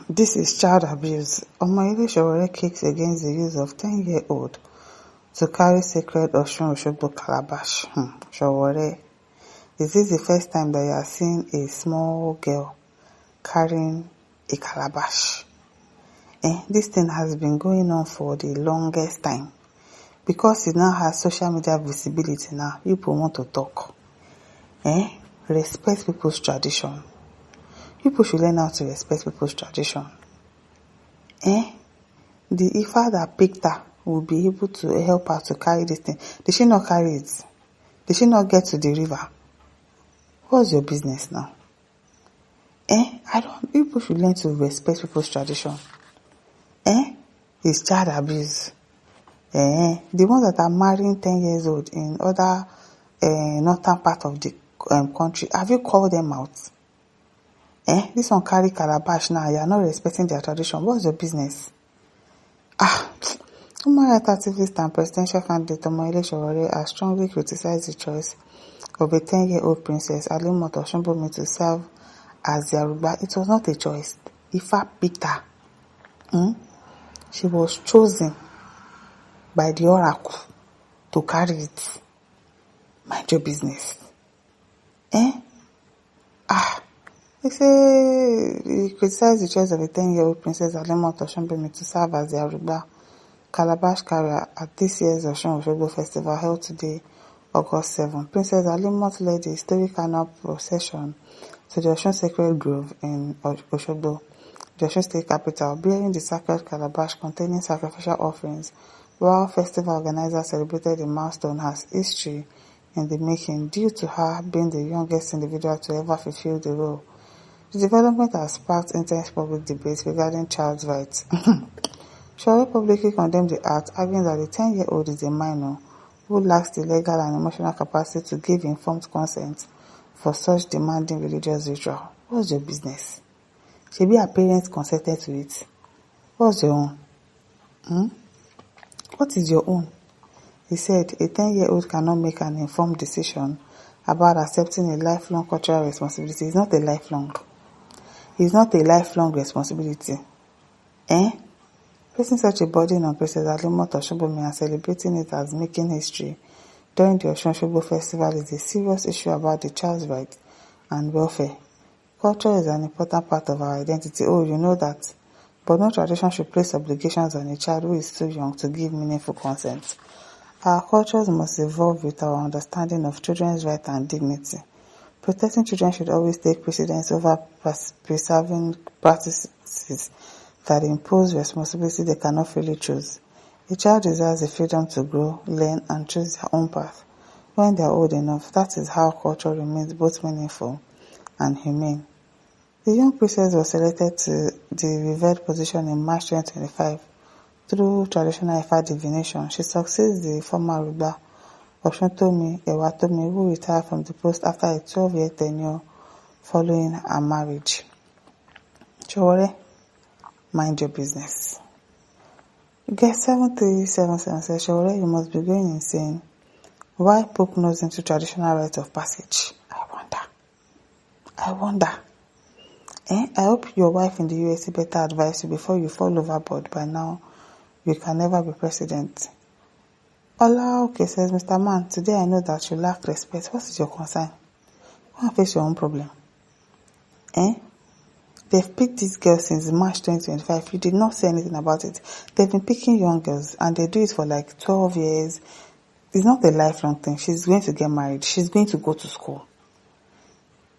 This is child abuse. Omoyele Sowore kicks against the use of 10-year-old to carry sacred Osun Osogbo calabash. Sowore, is this the first time that you are seeing a small girl carrying a calabash? This thing has been going on for the longest time. Because it now has social media visibility now, people want to talk. Respect people's tradition. People should learn how to respect people's tradition. The Ifa that picked her will be able to help her to carry this thing. Did she not carry it? Did she not get to the river? What's your business now? People should learn to respect people's tradition. It's child abuse. The ones that are marrying 10 years old in other northern part of the country, have you called them out? This one carry calabash now, you are not respecting their tradition. What's your business? Human rights activist and presidential candidate Omoyele Sowore has strongly criticized the choice of a 10-year-old princess Alimot Osunbomi to serve as their ruler. It was not a choice. Ifa picked her. She was chosen by the oracle to carry it. Mind your business. They say he criticized the choice of a 10-year-old princess Alimot Osunbomi to serve as their ruler calabash carrier at this year's Osun Osogbo festival held today, August 7. Princess Alimot led the historic annual procession to the Osun Sacred Grove in Osogbo, the Osun State capital, bearing the sacred calabash containing sacrificial offerings, while festival organizers celebrated the milestone as history in the making due to her being the youngest individual to ever fulfill the role. The development has sparked intense public debate regarding child's rights. Sowore publicly condemned the act, arguing that the 10-year-old is a minor who lacks the legal and emotional capacity to give informed consent for such demanding religious ritual. What's your business? Shebi her parents consented to it. What's your own? What is your own? He said a 10-year-old cannot make an informed decision about accepting a lifelong cultural responsibility. It's not a lifelong. It's not a lifelong responsibility. Placing such a burden on Princess Alimot Osunbomi and celebrating it as making history during the Osun Osogbo festival is a serious issue about the child's rights and welfare. Culture is an important part of our identity. Oh, you know that. But no tradition should place obligations on a child who is too young to give meaningful consent. Our cultures must evolve with our understanding of children's rights and dignity. Protecting children should always take precedence over preserving practices that impose responsibility they cannot freely choose. A child deserves the freedom to grow, learn, and choose their own path. When they are old enough, that is how culture remains both meaningful and humane. The young princess was selected to the revered position in March 2025 through traditional Ifa divination. She succeeds the former ruler Osuntomi Ewatomi, who retired from the post after a 12-year tenure following her marriage. Sowore, mind your business. Get 7377 says, Sowore, you must be going insane. Why poke nose into traditional rites of passage? I wonder. I hope your wife in the USA better advise you before you fall overboard. By now, you can never be president. Okay, says Mr. Man, today I know that you lack respect. What is your concern? Go and face your own problem. They've picked these girls since March 2025. You did not say anything about it. They've been picking young girls and they do it for like 12 years. It's not a lifelong thing. She's going to get married. She's going to go to school.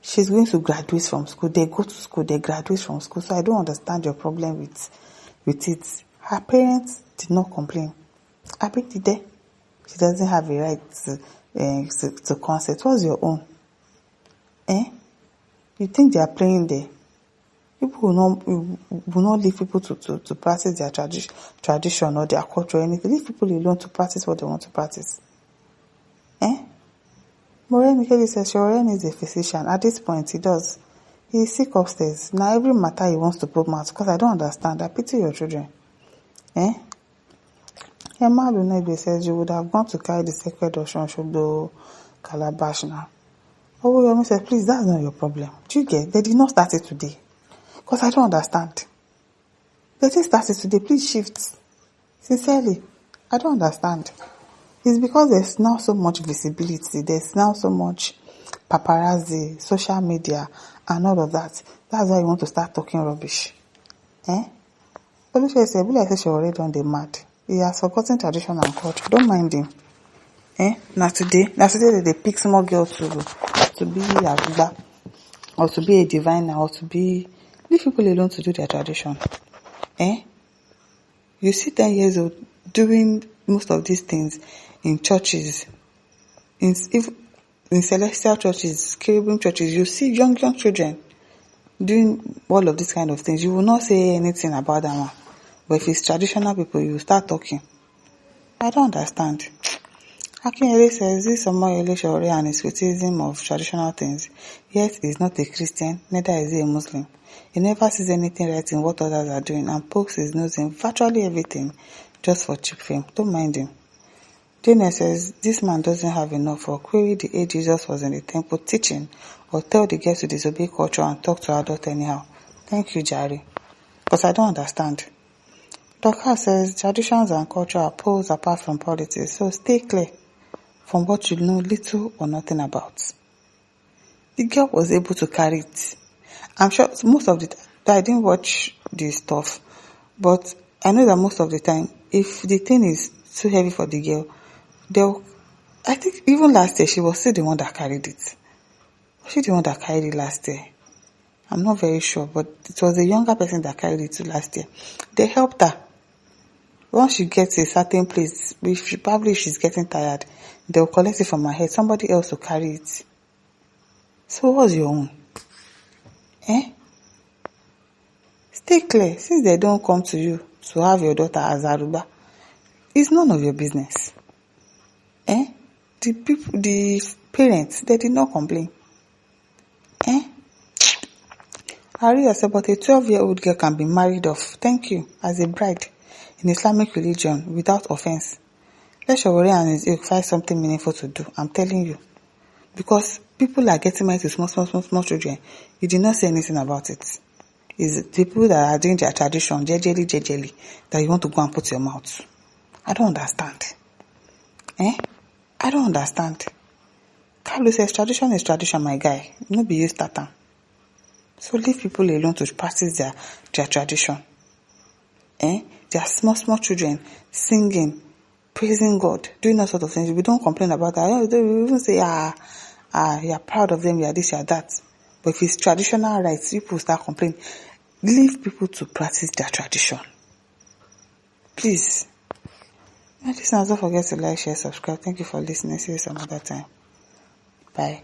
She's going to graduate from school. They go to school. They graduate from school. So I don't understand your problem with it. Her parents did not complain. I picked the day. She doesn't have a right to consent. What's your own? You think they are playing there? People will not leave people to practice their tradition or their culture or anything. Leave people alone to practice what they want to practice. Moreni Kelly says Sowore is a physician. At this point, he does. He is sick upstairs. Now every matter he wants to put mouth because I don't understand. I pity your children. Emma Lunebe says you would have gone to carry the sacred Osun Osogbo calabash now. Yomi says, please, that's not your problem. Do you get? They did not start it today. Because I don't understand. The thing started today, please shift. Sincerely, I don't understand. It's because there's now so much visibility, there's now so much paparazzi, social media, and all of that. That's why you want to start talking rubbish. Olufe said, like she already done the mad. He has forgotten tradition and culture. Don't mind him. Now today they pick small girl to be a Buddha, or to be a diviner, or to be, leave people alone to do their tradition. You see 10 years old doing most of these things in churches, in celestial churches, cherubim churches. You see young children doing all of these kind of things. You will not say anything about that one. But if it's traditional people, you will start talking. I don't understand. Akinyele says this Sowore Sowore and his criticism of traditional things, yet he is not a Christian, neither is he a Muslim. He never sees anything right in what others are doing and pokes his nose in virtually everything just for cheap fame. Don't mind him. Jane says this man doesn't have enough, or query the age Jesus was in the temple teaching, or tell the girls to disobey culture and talk to adults anyhow. Thank you, Jari. Because I don't understand. Dr. says traditions and culture are poles apart from politics, so stay clear from what you know little or nothing about. The girl was able to carry it. I'm sure most of the time, I didn't watch this stuff, but I know that most of the time, if the thing is too heavy for the girl, I think even last year, she was still the one that carried it. Was she the one that carried it last year? I'm not very sure, but it was a younger person that carried it last year. They helped her. Once she gets a certain place, if she's getting tired, they'll collect it from her head. Somebody else will carry it. So what's your own? Stay clear. Since they don't come to you to have your daughter as Aruba, it's none of your business. The parents, they did not complain. Aria said, but a 12-year-old girl can be married off, thank you, as a bride in Islamic religion without offense. Let Sowore and his ilk find something meaningful to do, I'm telling you. Because people are getting married to small children. You did not say anything about it. It's people that are doing their tradition, jejely, that you want to go and put your mouth. I don't understand. I don't understand. Carlos says tradition is tradition, my guy. No be you start am. So leave people alone to practice their tradition. They are small children singing, praising God, doing all sorts of things. We don't complain about that. We even say, you're proud of them, you're this, you're that. But if it's traditional rights, people start complaining. Leave people to practice their tradition. Please. Now, don't forget to like, share, subscribe. Thank you for listening. See you some other time. Bye.